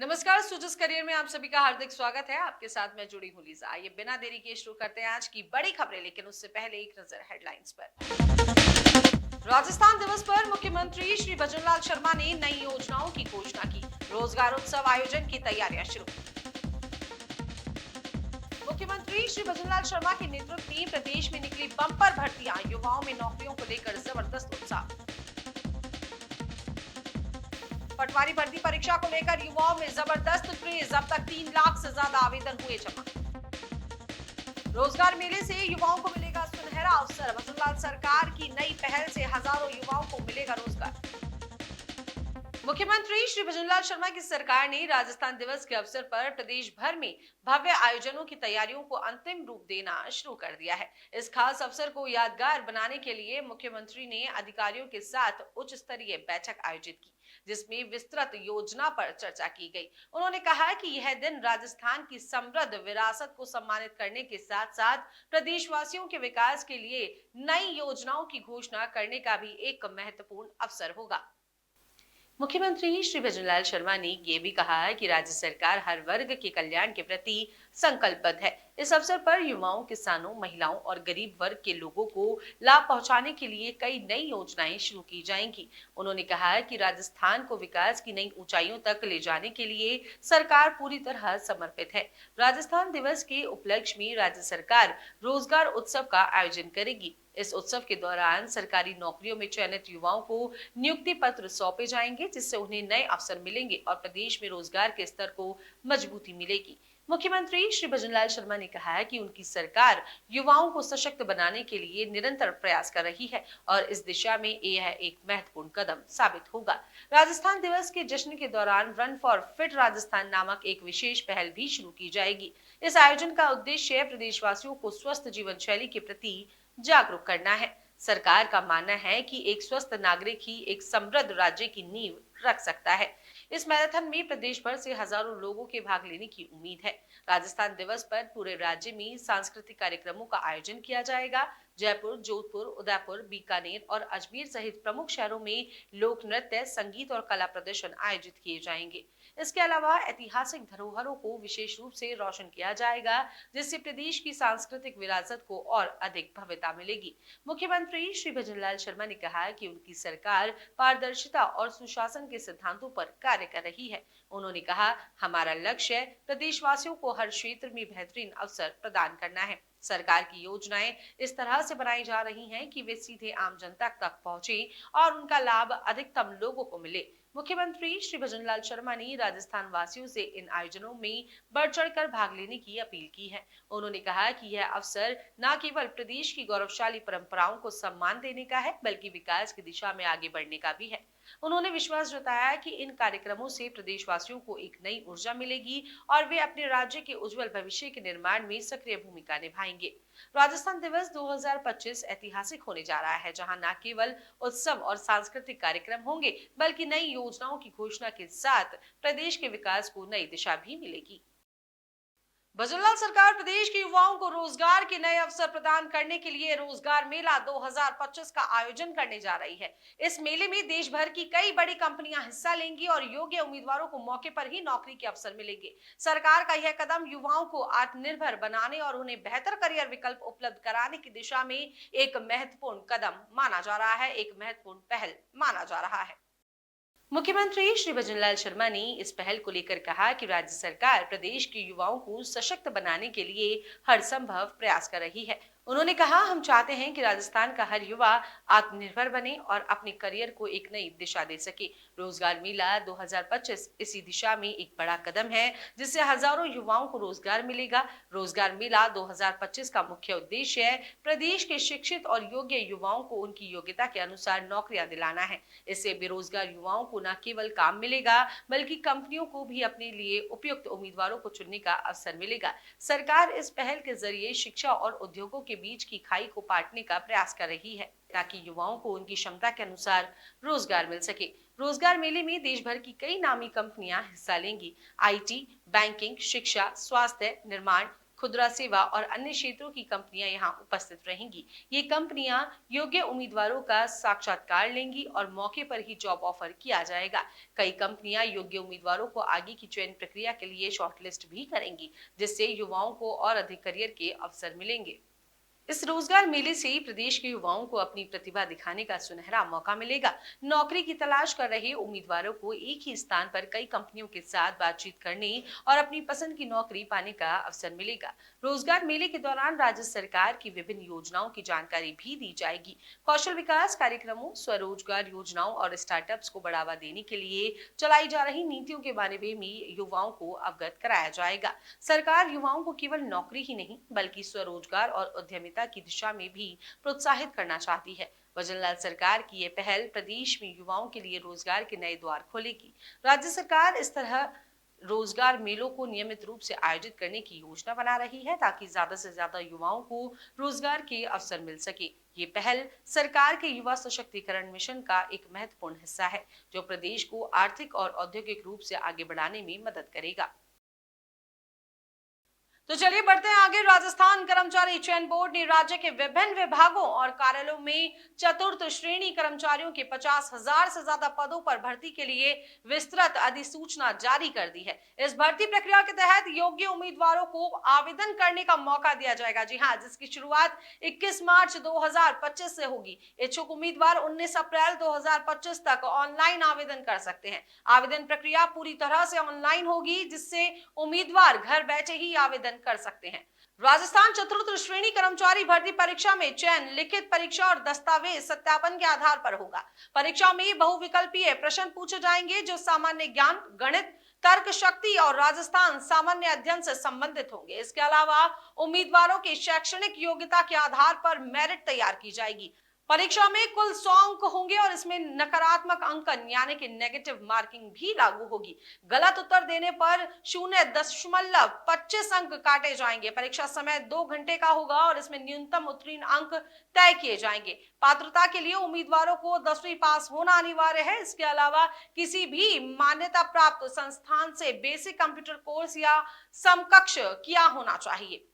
नमस्कार, सुजस करियर में आप सभी का हार्दिक स्वागत है। आपके साथ मैं जुड़ी हूं लीजा। आइए बिना देरी के शुरू करते हैं आज की बड़ी खबरें, लेकिन उससे पहले एक नजर हेडलाइंस पर। राजस्थान दिवस पर मुख्यमंत्री श्री भजनलाल शर्मा ने नई योजनाओं की घोषणा की। रोजगार उत्सव आयोजन की तैयारियां शुरू। मुख्यमंत्री श्री भजनलाल शर्मा के नेतृत्व में प्रदेश में निकली बम्पर भर्तियां, युवाओं में नौकरियों को लेकर जबरदस्त उत्साह। पटवारी भर्ती परीक्षा को लेकर युवाओं में जबरदस्त क्रेज, अब तक 3 लाख से ज्यादा आवेदन हुए जमा। रोजगार मेले से युवाओं को मिलेगा सुनहरा अवसर, भजनलाल सरकार की नई पहल से हजारों युवाओं को मिलेगा रोजगार। मुख्यमंत्री श्री भजनलाल शर्मा की सरकार ने राजस्थान दिवस के अवसर पर प्रदेश भर में भव्य आयोजनों की तैयारियों को अंतिम रूप देना शुरू कर दिया है। इस खास अवसर को यादगार बनाने के लिए मुख्यमंत्री ने अधिकारियों के साथ उच्च स्तरीय बैठक आयोजित की, जिसमें विस्तृत योजना पर चर्चा की गई। उन्होंने कहा कि यह दिन राजस्थान की समृद्ध विरासत को सम्मानित करने के साथ साथ प्रदेशवासियों के विकास के लिए नई योजनाओं की घोषणा करने का भी एक महत्वपूर्ण अवसर होगा। मुख्यमंत्री श्री भजनलाल शर्मा ने यह भी कहा है कि राज्य सरकार हर वर्ग के कल्याण के प्रति संकल्पबद्ध है। इस अवसर पर युवाओं, किसानों, महिलाओं और गरीब वर्ग के लोगों को लाभ पहुंचाने के लिए कई नई योजनाएं शुरू की जाएंगी। उन्होंने कहा है कि राजस्थान को विकास की नई ऊंचाइयों तक ले जाने के लिए सरकार पूरी तरह समर्पित है। राजस्थान दिवस के उपलक्ष्य में राज्य सरकार रोजगार उत्सव का आयोजन करेगी। इस उत्सव के दौरान सरकारी नौकरियों में चयनित युवाओं को नियुक्ति पत्र सौंपे जाएंगे, जिससे उन्हें नए अवसर मिलेंगे और प्रदेश में रोजगार के स्तर को मजबूती मिलेगी। मुख्यमंत्री श्री भजनलाल शर्मा ने कहा है कि उनकी सरकार युवाओं को सशक्त बनाने के लिए निरंतर प्रयास कर रही है और इस दिशा में यह एक महत्वपूर्ण कदम साबित होगा। राजस्थान दिवस के जश्न के दौरान रन फॉर फिट राजस्थान नामक एक विशेष पहल भी शुरू की जाएगी। इस आयोजन का उद्देश्य प्रदेशवासियों को स्वस्थ जीवन शैली के प्रति जागरूक करना है। सरकार का मानना है कि एक स्वस्थ नागरिक ही एक समृद्ध राज्य की नींव रख सकता है। इस मैराथन में प्रदेश भर से हजारों लोगों के भाग लेने की उम्मीद है। राजस्थान दिवस पर पूरे राज्य में सांस्कृतिक कार्यक्रमों का आयोजन किया जाएगा। जयपुर, जोधपुर, उदयपुर, बीकानेर और अजमेर सहित प्रमुख शहरों में लोक नृत्य, संगीत और कला प्रदर्शन आयोजित किए जाएंगे। इसके अलावा ऐतिहासिक धरोहरों को विशेष रूप से रोशन किया जाएगा, जिससे प्रदेश की सांस्कृतिक विरासत को और अधिक भव्यता मिलेगी। मुख्यमंत्री श्री भजनलाल शर्मा ने कहा कि उनकी सरकार पारदर्शिता और सुशासन के सिद्धांतों पर कार्य कर रही है। उन्होंने कहा, हमारा लक्ष्य प्रदेशवासियों को हर क्षेत्र में बेहतरीन अवसर प्रदान करना है। सरकार की योजनाएं इस तरह से बनाई जा रही हैं कि वे सीधे आम जनता तक पहुंचे और उनका लाभ अधिकतम लोगों को मिले। मुख्यमंत्री श्री भजनलाल शर्मा ने राजस्थान वासियों से इन आयोजनों में बढ़ चढ़कर भाग लेने की अपील की है। उन्होंने कहा कि यह अवसर न केवल प्रदेश की गौरवशाली परंपराओं को सम्मान देने का है, बल्कि विकास की दिशा में आगे बढ़ने का भी है। उन्होंने विश्वास जताया कि इन कार्यक्रमों से प्रदेशवासियों को एक नई ऊर्जा मिलेगी और वे अपने राज्य के उज्जवल भविष्य के निर्माण में सक्रिय भूमिका निभाएंगे। राजस्थान दिवस 2025 ऐतिहासिक होने जा रहा है, जहां न केवल उत्सव और सांस्कृतिक कार्यक्रम होंगे, बल्कि नई योजनाओं की घोषणा के साथ प्रदेश के विकास को नई दिशा भी मिलेगी। भजनलाल सरकार प्रदेश के युवाओं को रोजगार के नए अवसर प्रदान करने के लिए रोजगार मेला 2025 का आयोजन करने जा रही है। इस मेले में देश भर की कई बड़ी कंपनियां हिस्सा लेंगी और योग्य उम्मीदवारों को मौके पर ही नौकरी के अवसर मिलेंगे। सरकार का यह कदम युवाओं को आत्मनिर्भर बनाने और उन्हें बेहतर करियर विकल्प उपलब्ध कराने की दिशा में एक महत्वपूर्ण कदम माना जा रहा है, एक महत्वपूर्ण पहल माना जा रहा है। मुख्यमंत्री श्री भजनलाल शर्मा ने इस पहल को लेकर कहा कि राज्य सरकार प्रदेश के युवाओं को सशक्त बनाने के लिए हर संभव प्रयास कर रही है। उन्होंने कहा, हम चाहते हैं कि राजस्थान का हर युवा आत्मनिर्भर बने और अपने करियर को एक नई दिशा दे सके। रोजगार मेला 2025 इसी दिशा में एक बड़ा कदम है, जिससे हजारों युवाओं को रोजगार मिलेगा। रोजगार मेला 2025 का मुख्य उद्देश्य है प्रदेश के शिक्षित और योग्य युवाओं को उनकी योग्यता के अनुसार नौकरियां दिलाना है। इससे बेरोजगार युवाओं को न केवल काम मिलेगा, बल्कि कंपनियों को भी अपने लिए उपयुक्त उम्मीदवारों को चुनने का अवसर मिलेगा। सरकार इस पहल के जरिए शिक्षा और उद्योगों के बीच की खाई को पाटने का प्रयास कर रही है, ताकि युवाओं को उनकी क्षमता के अनुसार रोजगार मिल सके। रोजगार मेले में देश भर की कई नामी कंपनियां हिस्सा लेंगी। आईटी, बैंकिंग, शिक्षा, स्वास्थ्य, निर्माण, खुदरा सेवा और अन्य क्षेत्रों की कंपनियां यहां उपस्थित रहेंगी। ये कंपनियां योग्य उम्मीदवारों का साक्षात्कार लेंगी और मौके पर ही जॉब ऑफर किया जाएगा। कई कंपनियां योग्य उम्मीदवारों को आगे की चयन प्रक्रिया के लिए शॉर्टलिस्ट भी करेंगी, जिससे युवाओं को और अधिक करियर के अवसर मिलेंगे। इस रोजगार मेले से प्रदेश के युवाओं को अपनी प्रतिभा दिखाने का सुनहरा मौका मिलेगा। नौकरी की तलाश कर रहे उम्मीदवारों को एक ही स्थान पर कई कंपनियों के साथ बातचीत करने और अपनी पसंद की नौकरी पाने का अवसर मिलेगा। रोजगार मेले के दौरान राज्य सरकार की विभिन्न योजनाओं की जानकारी भी दी जाएगी। कौशल विकास कार्यक्रमों, स्वरोजगार योजनाओं और स्टार्टअप्स को बढ़ावा देने के लिए चलाई जा रही नीतियों के बारे में भी युवाओं को अवगत कराया जाएगा। सरकार युवाओं को केवल नौकरी ही नहीं बल्कि स्वरोजगार और उद्यमिता की दिशा में भी प्रोत्साहित करना चाहती है। वजनलाल सरकार की ये पहल प्रदेश में युवाओं के लिए रोजगार के नए द्वार खोलेगी। राज्य सरकार इस तरह रोजगार मेलों को नियमित रूप से आयोजित करने की योजना बना रही है ताकि ज्यादा से ज्यादा युवाओं को रोजगार के अवसर मिल सके। ये पहल सरकार के युवा सशक्तिकरण मिशन का एक महत्वपूर्ण हिस्सा है, जो प्रदेश को आर्थिक और औद्योगिक रूप से आगे बढ़ाने में मदद करेगा। तो चलिए बढ़ते हैं आगे। राजस्थान कर्मचारी चयन बोर्ड ने राज्य के विभिन्न विभागों और कार्यालयों में चतुर्थ श्रेणी कर्मचारियों के 50,000 से ज्यादा पदों पर भर्ती के लिए विस्तृत अधिसूचना जारी कर दी है। इस भर्ती प्रक्रिया के तहत योग्य उम्मीदवारों को आवेदन करने का मौका दिया जाएगा। जी हाँ, जिसकी शुरुआत 21 मार्च 2025 से होगी। इच्छुक उम्मीदवार 19 अप्रैल 2025 तक ऑनलाइन आवेदन कर सकते हैं। आवेदन प्रक्रिया पूरी तरह से ऑनलाइन होगी, जिससे उम्मीदवार घर बैठे ही आवेदन कर सकते हैं। राजस्थान चतुर्थ श्रेणी कर्मचारी भर्ती परीक्षा में चयन लिखित परीक्षा और दस्तावेज सत्यापन के आधार पर होगा। परीक्षा में बहुविकल्पीय प्रश्न पूछे जाएंगे जो सामान्य ज्ञान, गणित, तर्क शक्ति और राजस्थान सामान्य अध्ययन से संबंधित होंगे। इसके अलावा उम्मीदवारों की शैक्षणिक योग्यता के आधार पर मेरिट तैयार की जाएगी। परीक्षा में कुल 100 अंक होंगे और इसमें नकारात्मक अंकन यानी कि नेगेटिव मार्किंग भी लागू होगी। गलत उत्तर देने पर 0.25 अंक काटे जाएंगे। परीक्षा समय 2 घंटे का होगा और इसमें न्यूनतम उत्तीर्ण अंक तय किए जाएंगे। पात्रता के लिए उम्मीदवारों को 10वीं पास होना अनिवार्य है। इसके अलावा किसी भी मान्यता प्राप्त संस्थान से बेसिक कंप्यूटर कोर्स या समकक्ष किया होना चाहिए।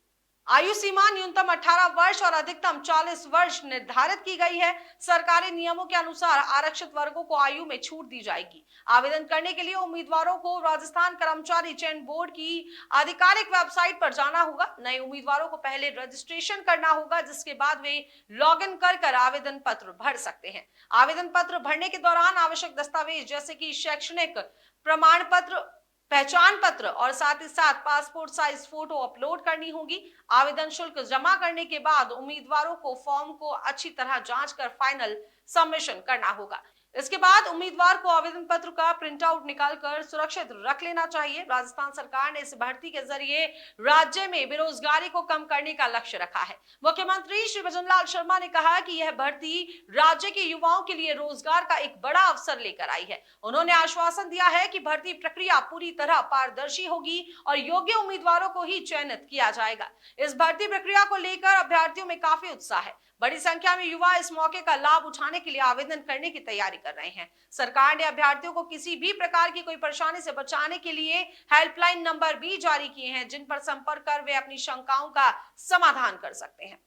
आयु सीमा न्यूनतम 18 वर्ष और अधिकतम 40 वर्ष निर्धारित की गई है। सरकारी नियमों के अनुसार आरक्षित वर्गों को आयु में छूट दी जाएगी। आवेदन करने के लिए उम्मीदवारों को राजस्थान कर्मचारी चयन बोर्ड की आधिकारिक वेबसाइट पर जाना होगा। नए उम्मीदवारों को पहले रजिस्ट्रेशन करना होगा, जिसके बाद वे लॉगिन कर आवेदन पत्र भर सकते हैं। आवेदन पत्र भरने के दौरान आवश्यक दस्तावेज जैसे कि शैक्षणिक प्रमाण पत्र, पहचान पत्र और साथ ही साथ पासपोर्ट साइज फोटो अपलोड करनी होगी। आवेदन शुल्क जमा करने के बाद उम्मीदवारों को फॉर्म को अच्छी तरह जांचकर फाइनल सबमिशन करना होगा। इसके बाद उम्मीदवार को आवेदन पत्र का प्रिंट आउट निकालकर सुरक्षित रख लेना चाहिए। राजस्थान सरकार ने इस भर्ती के जरिए राज्य में बेरोजगारी को कम करने का लक्ष्य रखा है। मुख्यमंत्री श्री वजनलाल शर्मा ने कहा कि यह भर्ती राज्य के युवाओं के लिए रोजगार का एक बड़ा अवसर लेकर आई है। उन्होंने आश्वासन दिया है कि भर्ती प्रक्रिया पूरी तरह पारदर्शी होगी और योग्य उम्मीदवारों को ही चयनित किया जाएगा। इस भर्ती प्रक्रिया को लेकर अभ्यर्थियों में काफी उत्साह है। बड़ी संख्या में युवा इस मौके का लाभ उठाने के लिए आवेदन करने की तैयारी कर रहे हैं। सरकार ने अभ्यर्थियों को किसी भी प्रकार की कोई परेशानी से बचाने के लिए हेल्पलाइन नंबर भी जारी किए हैं, जिन पर संपर्क कर वे अपनी शंकाओं का समाधान कर सकते हैं।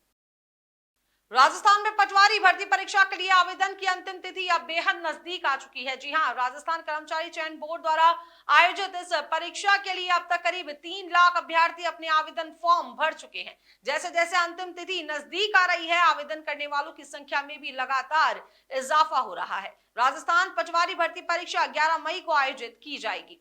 राजस्थान में पटवारी भर्ती परीक्षा के लिए आवेदन की अंतिम तिथि अब बेहद नजदीक आ चुकी है। जी हां, राजस्थान कर्मचारी चयन बोर्ड द्वारा आयोजित इस परीक्षा के लिए अब तक करीब 3 लाख अभ्यर्थी अपने आवेदन फॉर्म भर चुके हैं। जैसे जैसे अंतिम तिथि नजदीक आ रही है, आवेदन करने वालों की संख्या में भी लगातार इजाफा हो रहा है। राजस्थान पटवारी भर्ती परीक्षा 11 मई को आयोजित की जाएगी।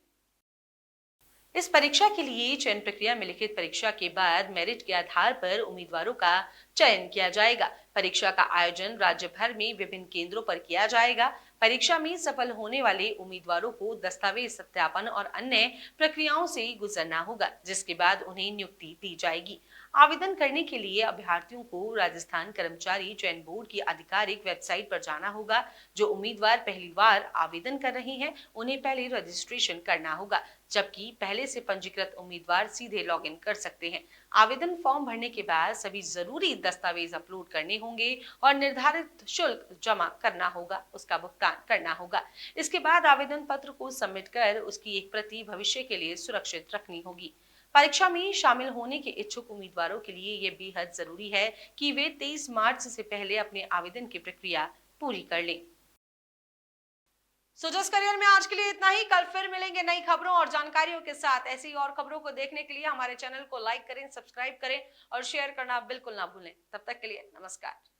इस परीक्षा के लिए चयन प्रक्रिया में लिखित परीक्षा के बाद मेरिट के आधार पर उम्मीदवारों का चयन किया जाएगा। परीक्षा का आयोजन राज्य भर में विभिन्न केंद्रों पर किया जाएगा। परीक्षा में सफल होने वाले उम्मीदवारों को दस्तावेज सत्यापन और अन्य प्रक्रियाओं से गुजरना होगा, जिसके बाद उन्हें नियुक्ति दी जाएगी। आवेदन करने के लिए अभ्यर्थियों को राजस्थान कर्मचारी चयन बोर्ड की आधिकारिक वेबसाइट पर जाना होगा। जो उम्मीदवार पहली बार आवेदन कर रहे हैं, उन्हें पहले रजिस्ट्रेशन करना होगा, जबकि पहले से पंजीकृत उम्मीदवार सीधे लॉगिन कर सकते हैं। आवेदन फॉर्म भरने के बाद सभी जरूरी दस्तावेज अपलोड करने होंगे और निर्धारित शुल्क जमा करना होगा, उसका भुगतान करना होगा। इसके बाद आवेदन पत्र को सबमिट कर उसकी एक प्रति भविष्य के लिए सुरक्षित रखनी होगी। परीक्षा में शामिल होने के इच्छुक उम्मीदवारों के लिए ये बेहद जरूरी है कि वे 23 मार्च से पहले अपने आवेदन की प्रक्रिया पूरी कर लें। सो जस्ट करियर में आज के लिए इतना ही। कल फिर मिलेंगे नई खबरों और जानकारियों के साथ। ऐसी और खबरों को देखने के लिए हमारे चैनल को लाइक करें, सब्सक्राइब करें और शेयर करना बिल्कुल ना भूलें। तब तक के लिए नमस्कार।